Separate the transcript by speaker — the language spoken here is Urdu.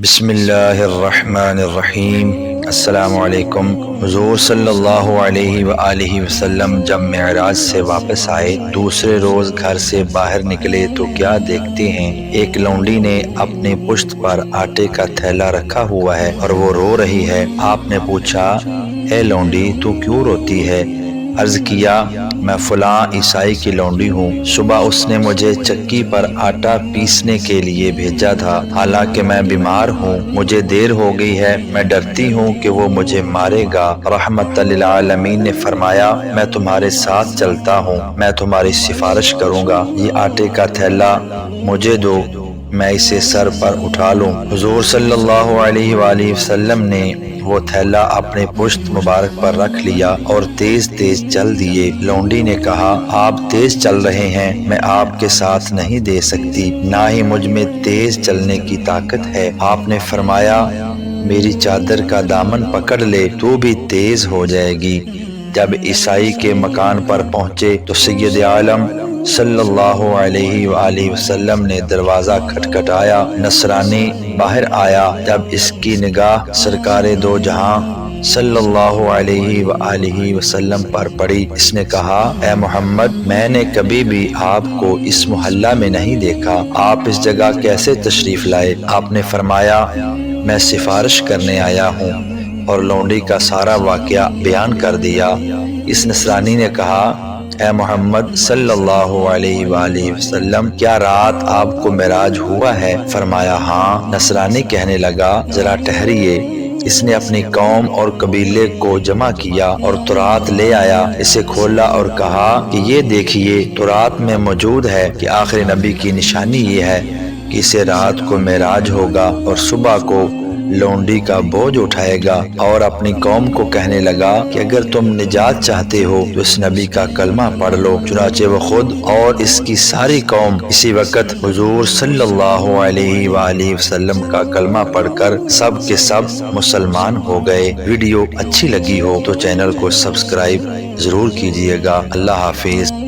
Speaker 1: بسم اللہ الرحمن الرحیم۔ السلام علیکم۔ حضور صلی اللہ علیہ وآلہ وسلم جب معراج سے واپس آئے، دوسرے روز گھر سے باہر نکلے تو کیا دیکھتے ہیں، ایک لونڈی نے اپنے پشت پر آٹے کا تھیلا رکھا ہوا ہے اور وہ رو رہی ہے۔ آپ نے پوچھا، اے لونڈی تو کیوں روتی ہے؟ عرض کیا، میں فلاں عیسائی کی لونڈی ہوں، صبح اس نے مجھے چکی پر آٹا پیسنے کے لیے بھیجا تھا، حالانکہ میں بیمار ہوں، مجھے دیر ہو گئی ہے، میں ڈرتی ہوں کہ وہ مجھے مارے گا۔ رحمت للعالمین نے فرمایا، میں تمہارے ساتھ چلتا ہوں، میں تمہاری سفارش کروں گا، یہ آٹے کا تھیلا مجھے دو، میں اسے سر پر اٹھا لوں۔ حضور صلی اللہ علیہ وآلہ وسلم نے وہ تھیلا اپنے پشت مبارک پر رکھ لیا اور تیز تیز چل دیے۔ لونڈی نے کہا، آپ تیز چل رہے ہیں، میں آپ کے ساتھ نہیں دے سکتی، نہ ہی مجھ میں تیز چلنے کی طاقت ہے۔ آپ نے فرمایا، میری چادر کا دامن پکڑ لے تو بھی تیز ہو جائے گی۔ جب عیسائی کے مکان پر پہنچے تو سید عالم صلی اللہ علیہ وآلہ وسلم نے دروازہ کھٹکھٹایا۔ نصرانی باہر آیا۔ جب اس کی نگاہ سرکار دو جہاں صلی اللہ علیہ وآلہ وسلم پر پڑی، اس نے کہا، اے محمد، میں نے کبھی بھی آپ کو اس محلہ میں نہیں دیکھا، آپ اس جگہ کیسے تشریف لائے؟ آپ نے فرمایا، میں سفارش کرنے آیا ہوں، اور لونڈی کا سارا واقعہ بیان کر دیا۔ اس نصرانی نے کہا، اے محمد صلی اللہ علیہ وآلہ وسلم، کیا رات آپ کو معراج ہوا ہے؟ فرمایا، ہاں۔ نصرانی کہنے لگا، ذرا ٹھہریے۔ اس نے اپنی قوم اور قبیلے کو جمع کیا اور تورات لے آیا، اسے کھولا اور کہا کہ یہ دیکھیے، تورات میں موجود ہے کہ آخری نبی کی نشانی یہ ہے کہ اسے رات کو معراج ہوگا اور صبح کو لونڈی کا بوجھ اٹھائے گا۔ اور اپنی قوم کو کہنے لگا کہ اگر تم نجات چاہتے ہو تو اس نبی کا کلمہ پڑھ لو۔ چنانچہ وہ خود اور اس کی ساری قوم اسی وقت حضور صلی اللہ علیہ وآلہ وسلم کا کلمہ پڑھ کر سب کے سب مسلمان ہو گئے۔ ویڈیو اچھی لگی ہو تو چینل کو سبسکرائب ضرور کیجیے گا۔ اللہ حافظ۔